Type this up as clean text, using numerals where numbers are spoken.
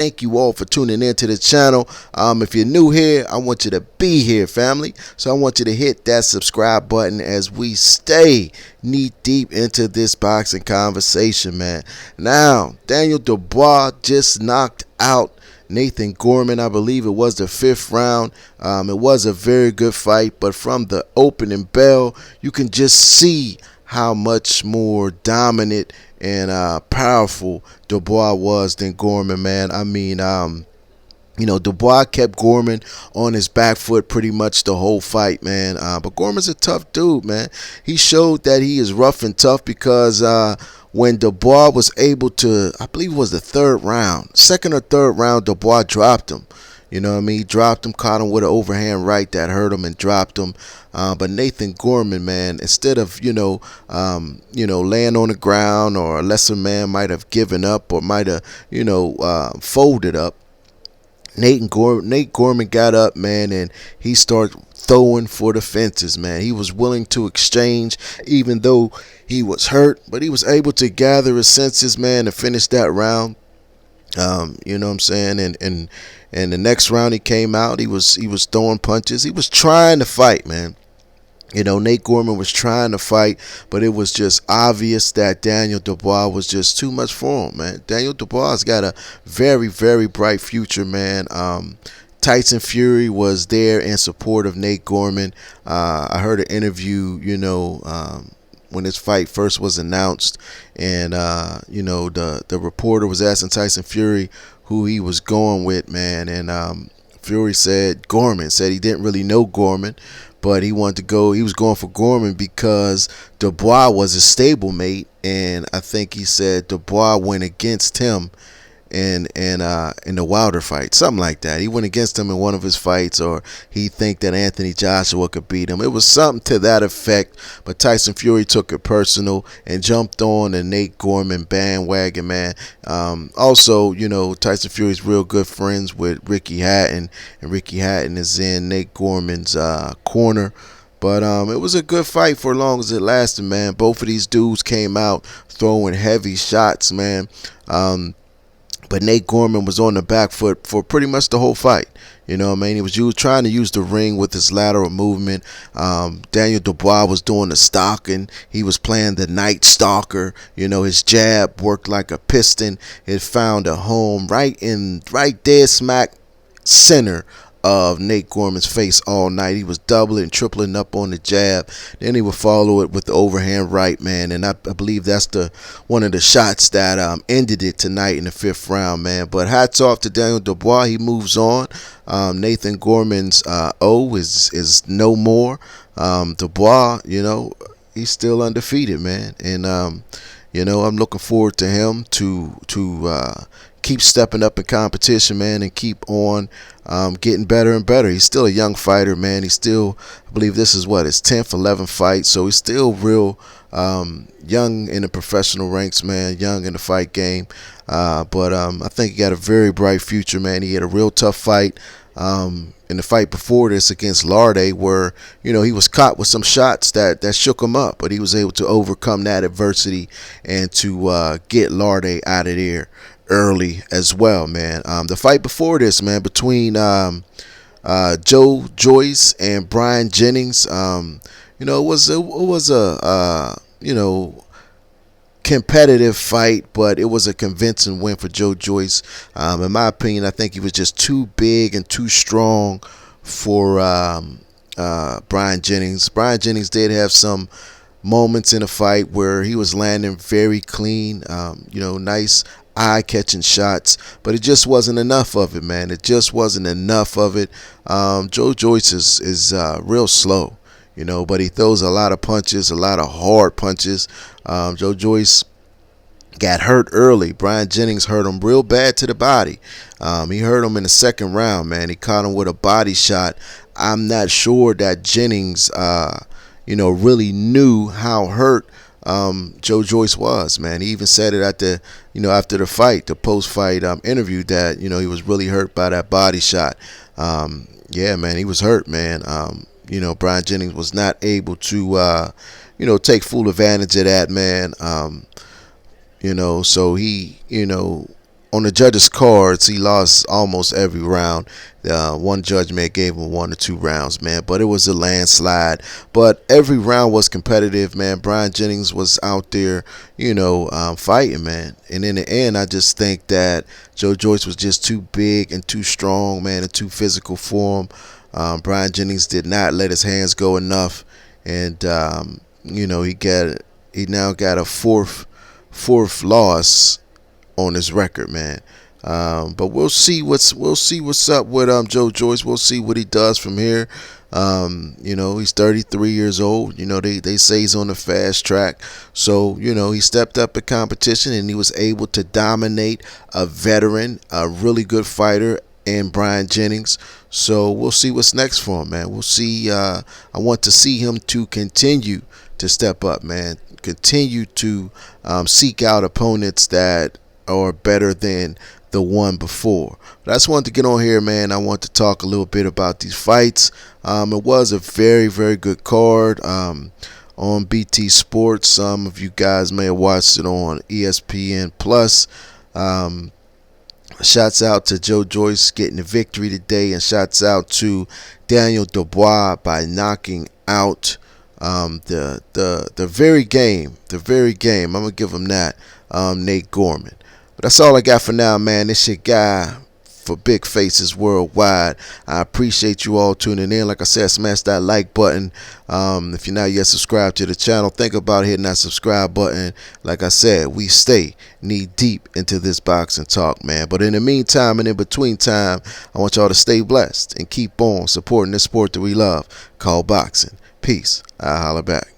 Thank you all for tuning into the channel. If you're new here, I want you to be here, family. So I want you to hit that subscribe button as we stay knee deep into this boxing conversation, man. Now, Daniel Dubois just knocked out Nathan Gorman. I believe it was the 5th round. It was a very good fight, but from the opening bell, you can just see how much more dominant and powerful Dubois was than Gorman, man. I mean, Dubois kept Gorman on his back foot pretty much the whole fight, man. But Gorman's a tough dude, man. He showed that he is rough and tough because when Dubois was able to, I believe it was the 3rd round, 2nd or 3rd round, Dubois dropped him. You know what I mean? He dropped him, caught him with an overhand right that hurt him and dropped him. But Nathan Gorman, man, instead of, laying on the ground, or a lesser man might have given up or might have, folded up, Nate Gorman got up, man, and he started throwing for the fences, man. He was willing to exchange even though he was hurt, but he was able to gather his senses, man, and finish that round. You know what I'm saying? And the next round he came out, he was throwing punches. He was trying to fight, man. Nate Gorman was trying to fight, but it was just obvious that Daniel Dubois was just too much for him, man. Daniel Dubois has got a very, very bright future, man. Tyson Fury was there in support of Nate Gorman. I heard an interview, when this fight first was announced, and the reporter was asking Tyson Fury who he was going with, man, and Fury said Gorman. Said he didn't really know Gorman, but he wanted to go. He was going for Gorman because Dubois was his stablemate, and I think he said Dubois went against him in the Wilder fight, something like that. He went against him in one of his fights, or he think that Anthony Joshua could beat him. It was something to that effect, but Tyson Fury took it personal and jumped on the Nate Gorman bandwagon, man. Also, Tyson Fury's real good friends with Ricky Hatton, and Ricky Hatton is in Nate Gorman's corner. But it was a good fight for as long as it lasted, man. Both of these dudes came out throwing heavy shots, man. But Nate Gorman was on the back foot for pretty much the whole fight. You know what I mean? He was trying to use the ring with his lateral movement. Daniel Dubois was doing the stalking. He was playing the Night Stalker. His jab worked like a piston. It found a home right dead smack center of Nate Gorman's face all night. He was doubling and tripling up on the jab. Then he would follow it with the overhand right, man. And I believe that's one of the shots that ended it tonight in the 5th round, man. But hats off to Daniel Dubois. He moves on. Nathan Gorman's O is no more. Dubois, he's still undefeated, man. And I'm looking forward to him to keep stepping up in competition, man, and keep on getting better and better. He's still a young fighter, man. He's still, I believe this is his 10th, 11th fight, so he's still real young in the professional ranks, man, young in the fight game. But I think he got a very bright future, man. He had a real tough fight in the fight before this against Larde, where he was caught with some shots that shook him up, but he was able to overcome that adversity and to get Larde out of there early as well, man. The fight before this, man, between Joyce and Brian Jennings, it was a competitive fight, but it was a convincing win for Joyce. In my opinion, I think he was just too big and too strong for Brian Jennings. Brian Jennings did have some moments in the fight where he was landing very clean, nice eye-catching shots, but it just wasn't enough of it, man. It just wasn't enough of it. Joyce is real slow, but he throws a lot of punches, a lot of hard punches. Joyce got hurt early. Brian Jennings hurt him real bad to the body. He hurt him in the 2nd round, man. He caught him with a body shot. I'm not sure that Jennings, really knew how hurt Joyce was, man. He even said it at the, after the fight, the post-fight interview, that he was really hurt by that body shot. Yeah, man, he was hurt, man. Brian Jennings was not able to, take full advantage of that, man. So he, on the judges' cards, he lost almost every round. One judge may have gave him 1 or 2 rounds, man, but it was a landslide. But every round was competitive, man. Brian Jennings was out there, fighting, man. And in the end, I just think that Joyce was just too big and too strong, man, and too physical for him. Brian Jennings did not let his hands go enough, and he now got a fourth loss on his record, man. But we'll see what's up with Joyce. We'll see what he does from here. He's 33 years old. They say he's on the fast track. So, he stepped up in competition and he was able to dominate a veteran, a really good fighter, and Brian Jennings. So we'll see what's next for him, man. We'll see. I want to see him to continue to step up, man. Continue to seek out opponents that are better than the one before. But I just wanted to get on here, man. I want to talk a little bit about these fights. It was a very, very good card on BT Sports. Some of you guys may have watched it on ESPN Plus. Shouts out to Joyce getting the victory today, and shouts out to Daniel Dubois by knocking out the very game. I'm gonna give him that. Nate Gorman. But that's all I got for now, man. This your guy for Big Faces Worldwide. I appreciate you all tuning in. Like I said, smash that like button. If you're not yet subscribed to the channel, think about hitting that subscribe button. Like I said, we stay knee deep into this boxing talk, man. But in the meantime and in between time, I want y'all to stay blessed and keep on supporting this sport that we love called boxing. Peace. I'll holler back.